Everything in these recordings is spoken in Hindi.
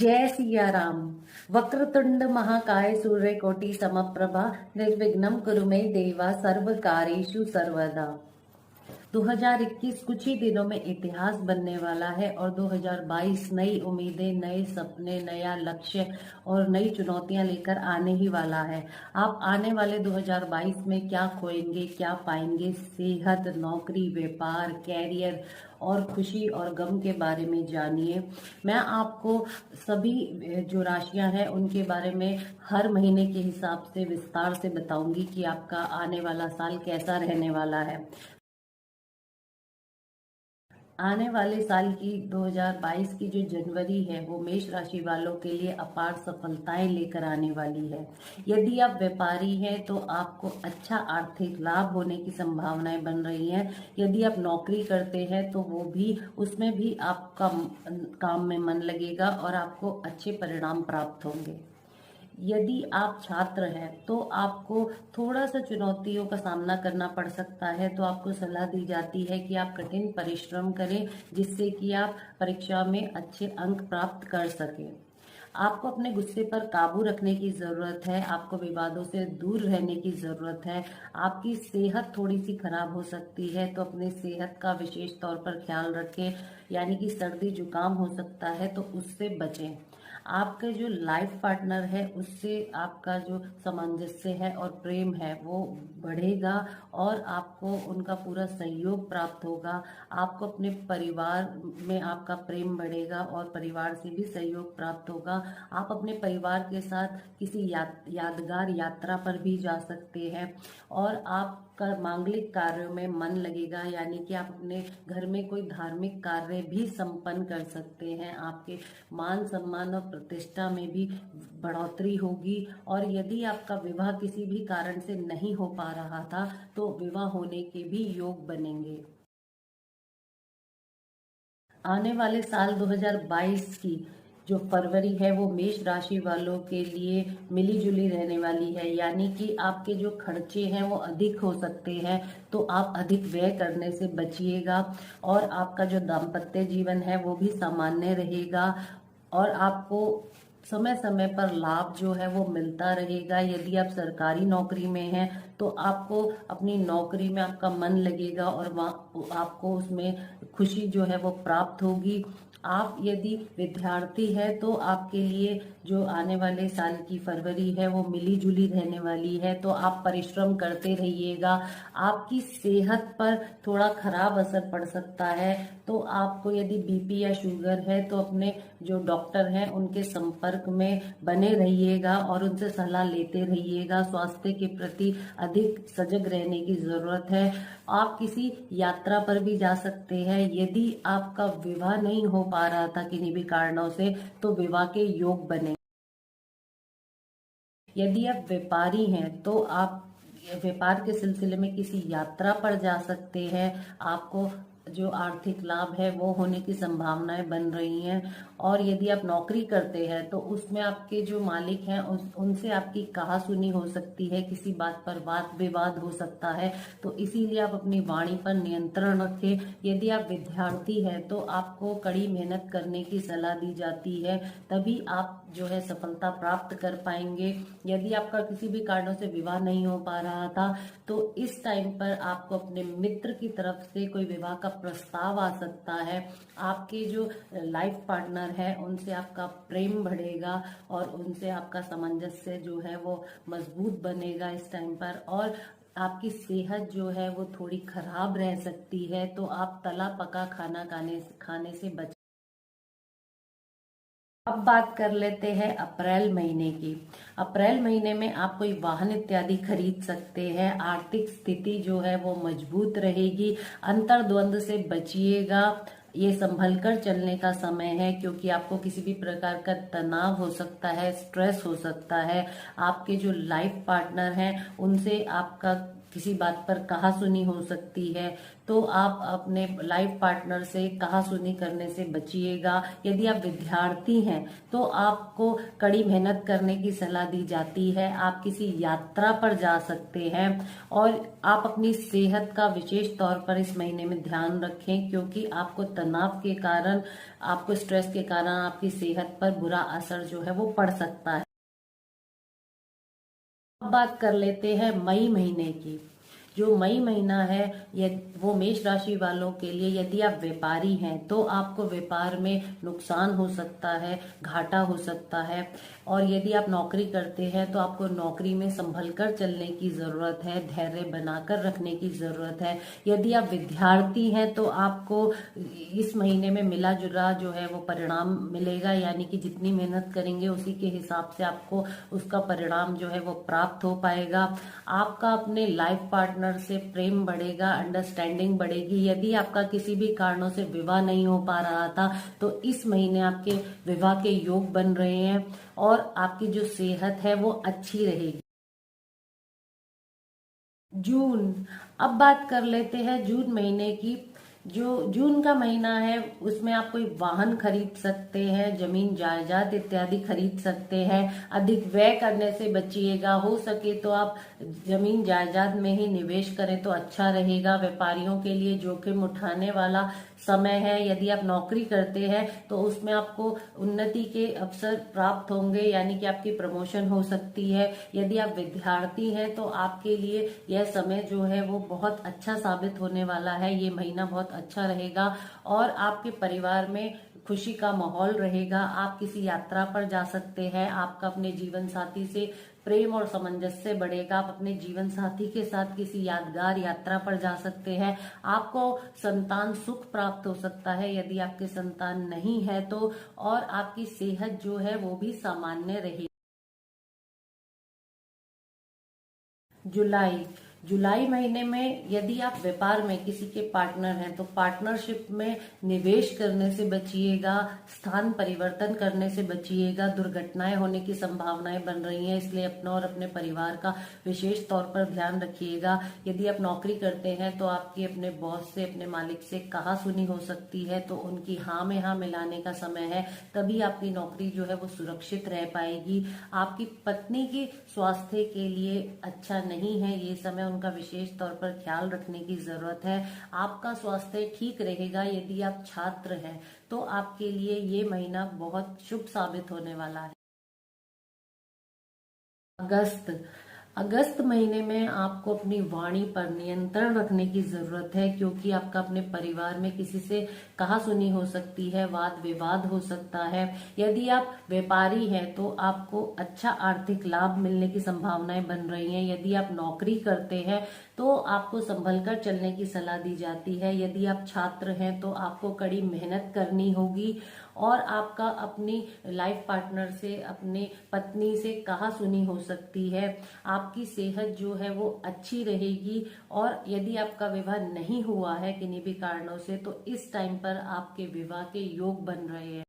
जय सिया राम। वक्रतुंड महाकाय सूर्यकोटि समप्रभा निर्विघ्नं कुरु मे देवा सर्व कार्येषु सर्वदा। 2021 कुछ ही दिनों में इतिहास बनने वाला है और 2022 नई उम्मीदें, नए सपने, नया लक्ष्य और नई चुनौतियां लेकर आने ही वाला है। आप आने वाले 2022 में क्या खोएंगे, क्या पाएंगे, सेहत, नौकरी, व्यापार, कैरियर और खुशी और गम के बारे में जानिए। मैं आपको सभी जो राशियां हैं उनके बारे में हर महीने के हिसाब से विस्तार से बताऊंगी कि आपका आने वाला साल कैसा रहने वाला है। आने वाले साल की 2022 की जो जनवरी है वो मेष राशि वालों के लिए अपार सफलताएं लेकर आने वाली है। यदि आप व्यापारी हैं तो आपको अच्छा आर्थिक लाभ होने की संभावनाएं बन रही हैं। यदि आप नौकरी करते हैं तो वो भी उसमें भी आपका काम में मन लगेगा और आपको अच्छे परिणाम प्राप्त होंगे। यदि आप छात्र हैं तो आपको थोड़ा सा चुनौतियों का सामना करना पड़ सकता है, तो आपको सलाह दी जाती है कि आप कठिन परिश्रम करें जिससे कि आप परीक्षा में अच्छे अंक प्राप्त कर सकें। आपको अपने गुस्से पर काबू रखने की ज़रूरत है, आपको विवादों से दूर रहने की ज़रूरत है। आपकी सेहत थोड़ी सी खराब हो सकती है तो अपनी सेहत का विशेष तौर पर ख्याल रखें, यानी कि सर्दी जुकाम हो सकता है तो उससे बचें। आपके जो लाइफ पार्टनर है उससे आपका जो सामंजस्य है और प्रेम है वो बढ़ेगा और आपको उनका पूरा सहयोग प्राप्त होगा। आपको अपने परिवार में आपका प्रेम बढ़ेगा और परिवार से भी सहयोग प्राप्त होगा। आप अपने परिवार के साथ किसी यादगार यात्रा पर भी जा सकते हैं और आपका मांगलिक कार्यों में मन लगेगा, यानी कि आप अपने घर में कोई धार्मिक कार्य भी संपन्न कर सकते हैं। आपके मान सम्मान और प्रतिष्ठा में भी बढ़ोतरी होगी और यदि आपका विवाह किसी भी कारण से नहीं हो पा रहा था तो विवाह होने के भी योग बनेंगे। आने वाले साल 2022 की जो फरवरी है वो मेष राशि वालों के लिए मिली जुली रहने वाली है, यानी कि आपके जो खर्चे हैं वो अधिक हो सकते हैं तो आप अधिक व्यय करने से बचिएगा और आपका जो दाम्पत्य जीवन है वो भी सामान्य रहेगा और आपको समय समय पर लाभ जो है वो मिलता रहेगा। यदि आप सरकारी नौकरी में हैं तो आपको अपनी नौकरी में आपका मन लगेगा और आपको उसमें खुशी जो है वो प्राप्त होगी। आप यदि विद्यार्थी हैं तो आपके लिए जो आने वाले साल की फरवरी है वो मिली जुली रहने वाली है, तो आप परिश्रम करते रहिएगा। आपकी सेहत पर थोड़ा खराब असर पड़ सकता है, तो आपको यदि बीपी या शुगर है तो अपने जो डॉक्टर हैं उनके संपर्क में बने रहिएगा और उनसे सलाह लेते रहिएगा। स्वास्थ्य के प्रति अधिक सजग रहने की जरूरत है। आप किसी यात्रा पर भी जा सकते हैं। यदि आपका विवाह नहीं हो पा रहा था किन्हीं भी कारणों से तो विवाह के योग बने। यदि आप व्यापारी हैं तो आप व्यापार के सिलसिले में किसी यात्रा पर जा सकते हैं। आपको जो आर्थिक लाभ है वो होने की संभावनाएं बन रही हैं और यदि आप नौकरी करते हैं तो उसमें आपके जो मालिक हैं उनसे आपकी कहा सुनी हो सकती है, किसी बात पर वाद विवाद हो सकता है, तो इसीलिए आप अपनी वाणी पर नियंत्रण रखें। यदि आप विद्यार्थी हैं तो आपको कड़ी मेहनत करने की सलाह दी जाती है, तभी आप जो है सफलता प्राप्त कर पाएंगे। यदि आपका किसी भी कारणों से विवाह नहीं हो पा रहा था तो इस टाइम पर आपको अपने मित्र की तरफ से कोई विवाह का प्रस्ताव आ सकता है। आपके जो लाइफ पार्टनर है उनसे आपका प्रेम बढ़ेगा और उनसे आपका सामंजस्य जो है वो मजबूत बनेगा इस टाइम पर। और आपकी सेहत जो है वो थोड़ी खराब रह सकती है, तो आप तला पका खाना खाने से बच। अब बात कर लेते हैं अप्रैल महीने की। अप्रैल महीने में आप कोई वाहन इत्यादि खरीद सकते हैं। आर्थिक स्थिति जो है वो मजबूत रहेगी। अंतर्द्वंद से बचिएगा। ये संभल कर चलने का समय है क्योंकि आपको किसी भी प्रकार का तनाव हो सकता है, स्ट्रेस हो सकता है। आपके जो लाइफ पार्टनर हैं उनसे आपका किसी बात पर कहासुनी हो सकती है, तो आप अपने लाइफ पार्टनर से कहासुनी करने से बचिएगा। यदि आप विद्यार्थी हैं तो आपको कड़ी मेहनत करने की सलाह दी जाती है। आप किसी यात्रा पर जा सकते हैं और आप अपनी सेहत का विशेष तौर पर इस महीने में ध्यान रखें, क्योंकि आपको तनाव के कारण, आपको स्ट्रेस के कारण आपकी सेहत पर बुरा असर जो है वो पड़ सकता है। अब बात कर लेते हैं मई महीने की। जो मई महीना है ये वो मेष राशि वालों के लिए, यदि आप व्यापारी हैं तो आपको व्यापार में नुकसान हो सकता है, घाटा हो सकता है। और यदि आप नौकरी करते हैं तो आपको नौकरी में संभल कर चलने की जरूरत है, धैर्य बनाकर रखने की जरूरत है। यदि आप विद्यार्थी हैं तो आपको इस महीने में मिला जुला जो है वो परिणाम मिलेगा, यानी कि जितनी मेहनत करेंगे उसी के हिसाब से आपको उसका परिणाम जो है वो प्राप्त हो पाएगा। आपका अपने लाइफ पार्टनर से प्रेम बढ़ेगा, अंडरस्टैंडिंग बढ़ेगी। यदि आपका किसी भी कारणों से विवाह नहीं हो पा रहा था तो इस महीने आपके विवाह के योग बन रहे हैं और आपकी जो सेहत है वो अच्छी रहेगी। जून, अब बात कर लेते हैं जून महीने की। जो जून का महीना है उसमें आप कोई वाहन खरीद सकते हैं, जमीन जायदाद इत्यादि खरीद सकते हैं। अधिक व्यय करने से बचिएगा। हो सके तो आप जमीन जायदाद में ही निवेश करें तो अच्छा रहेगा। व्यापारियों के लिए जोखिम उठाने वाला समय है। यदि आप नौकरी करते हैं तो उसमें आपको उन्नति के अवसर प्राप्त होंगे, यानी कि आपकी प्रमोशन हो सकती है। यदि आप विद्यार्थी हैं तो आपके लिए यह समय जो है वो बहुत अच्छा साबित होने वाला है। ये महीना बहुत अच्छा रहेगा और आपके परिवार में खुशी का माहौल रहेगा। आप किसी यात्रा पर जा सकते हैं। आपका अपने जीवन साथी से प्रेम और सामंजस्य बढ़ेगा। आप अपने जीवन साथी के साथ किसी यादगार यात्रा पर जा सकते हैं। आपको संतान सुख प्राप्त हो सकता है यदि आपके संतान नहीं है तो, और आपकी सेहत जो है वो भी सामान्य रहेगी। जुलाई, जुलाई महीने में यदि आप व्यापार में किसी के पार्टनर हैं तो पार्टनरशिप में निवेश करने से बचिएगा, स्थान परिवर्तन करने से बचिएगा। दुर्घटनाएं होने की संभावनाएं बन रही हैं, इसलिए अपना और अपने परिवार का विशेष तौर पर ध्यान रखिएगा। यदि आप नौकरी करते हैं तो आपकी अपने बॉस से, अपने मालिक से कहासुनी हो सकती है, तो उनकी हाँ में हाँ मिलाने का समय है, तभी आपकी नौकरी जो है वो सुरक्षित रह पाएगी। आपकी पत्नी की स्वास्थ्य के लिए अच्छा नहीं है ये समय, उनका विशेष तौर पर ख्याल रखने की जरूरत है। आपका स्वास्थ्य ठीक रहेगा। यदि आप छात्र हैं तो आपके लिए ये महीना बहुत शुभ साबित होने वाला है। अगस्त, अगस्त महीने में आपको अपनी वाणी पर नियंत्रण रखने की जरूरत है, क्योंकि आपका अपने परिवार में किसी से कहासुनी हो सकती है, वाद विवाद हो सकता है। यदि आप व्यापारी हैं तो आपको अच्छा आर्थिक लाभ मिलने की संभावनाएं बन रही हैं। यदि आप नौकरी करते हैं तो आपको संभल कर चलने की सलाह दी जाती है। यदि आप छात्र हैं तो आपको कड़ी मेहनत करनी होगी और आपका अपनी लाइफ पार्टनर से, अपनी पत्नी से कहासुनी हो सकती है। आपकी सेहत जो है वो अच्छी रहेगी और यदि आपका विवाह नहीं हुआ है किन्हीं भी कारणों से तो इस टाइम पर आपके विवाह के योग बन रहे हैं।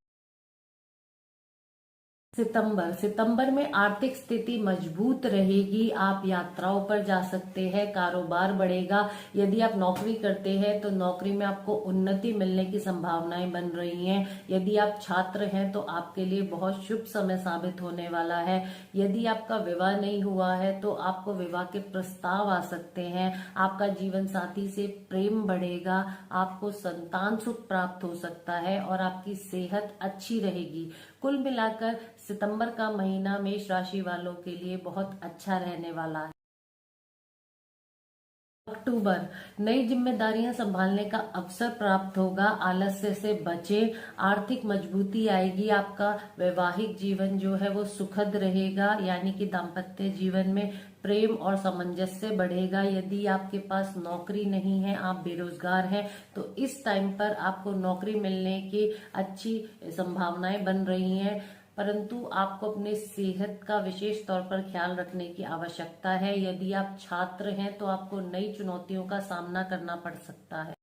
सितंबर, सितंबर में आर्थिक स्थिति मजबूत रहेगी। आप यात्राओं पर जा सकते हैं, कारोबार बढ़ेगा। यदि आप नौकरी करते हैं तो नौकरी में आपको उन्नति मिलने की संभावनाएं बन रही हैं। यदि आप छात्र हैं तो आपके लिए बहुत शुभ समय साबित होने वाला है। यदि आपका विवाह नहीं हुआ है तो आपको विवाह के प्रस्ताव आ सकते हैं। आपका जीवन साथी से प्रेम बढ़ेगा। आपको संतान सुख प्राप्त हो सकता है और आपकी सेहत अच्छी रहेगी। कुल मिलाकर सितंबर का महीना मेष राशि वालों के लिए बहुत अच्छा रहने वाला है। अक्टूबर, नई जिम्मेदारियां संभालने का अवसर प्राप्त होगा। आलस्य से बचें, आर्थिक मजबूती आएगी। आपका वैवाहिक जीवन जो है वो सुखद रहेगा, यानी कि दाम्पत्य जीवन में प्रेम और सामंजस्य बढ़ेगा। यदि आपके पास नौकरी नहीं है, आप बेरोजगार हैं, तो इस टाइम पर आपको नौकरी मिलने की अच्छी संभावनाएं बन रही हैं, परंतु आपको अपने सेहत का विशेष तौर पर ख्याल रखने की आवश्यकता है। यदि आप छात्र हैं तो आपको नई चुनौतियों का सामना करना पड़ सकता है।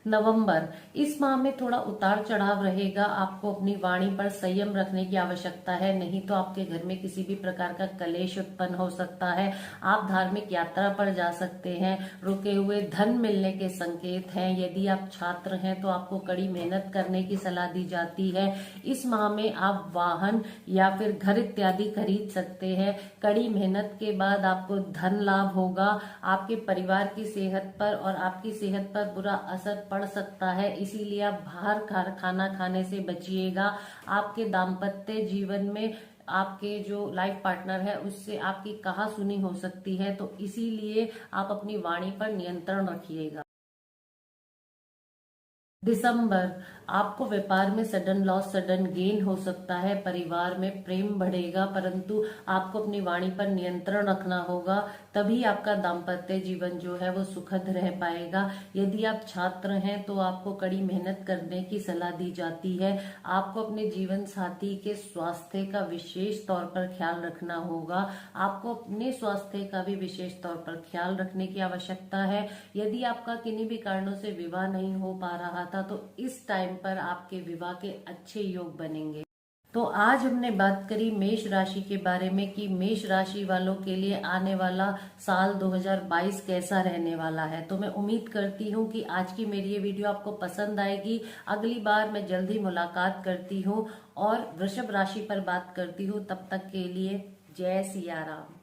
नवंबर, इस माह में थोड़ा उतार चढ़ाव रहेगा। आपको अपनी वाणी पर संयम रखने की आवश्यकता है, नहीं तो आपके घर में किसी भी प्रकार का कलेश उत्पन्न हो सकता है। आप धार्मिक यात्रा पर जा सकते हैं। रुके हुए धन मिलने के संकेत हैं। यदि आप छात्र हैं तो आपको कड़ी मेहनत करने की सलाह दी जाती है। इस माह में आप वाहन या फिर घर इत्यादि खरीद सकते हैं। कड़ी मेहनत के बाद आपको धन लाभ होगा। आपके परिवार की सेहत पर और आपकी सेहत पर बुरा असर पड़ सकता है, इसीलिए आप बाहर खाना खाने से बचिएगा। आपके दाम्पत्य जीवन में आपके जो लाइफ पार्टनर है उससे आपकी कहासुनी हो सकती है, तो इसीलिए आप अपनी वाणी पर नियंत्रण रखिएगा। दिसंबर, आपको व्यापार में सडन लॉस सडन गेन हो सकता है। परिवार में प्रेम बढ़ेगा, परंतु आपको अपनी वाणी पर नियंत्रण रखना होगा, तभी आपका दाम्पत्य जीवन जो है वो सुखद रह पाएगा। यदि आप छात्र हैं तो आपको कड़ी मेहनत करने की सलाह दी जाती है। आपको अपने जीवन साथी के स्वास्थ्य का विशेष तौर पर ख्याल रखना होगा। आपको अपने स्वास्थ्य का भी विशेष तौर पर ख्याल रखने की आवश्यकता है। यदि आपका किन्हीं भी कारणों से विवाह नहीं हो पा रहा था तो इस टाइम पर आपके विवाह के अच्छे योग बनेंगे। तो आज हमने बात करी मेष राशि के बारे में कि मेष राशि वालों के लिए आने वाला साल 2022 कैसा रहने वाला है। तो मैं उम्मीद करती हूँ कि आज की मेरी ये वीडियो आपको पसंद आएगी। अगली बार मैं जल्द ही मुलाकात करती हूँ और वृषभ राशि पर बात करती हूँ। तब तक के लिए जय सिया राम।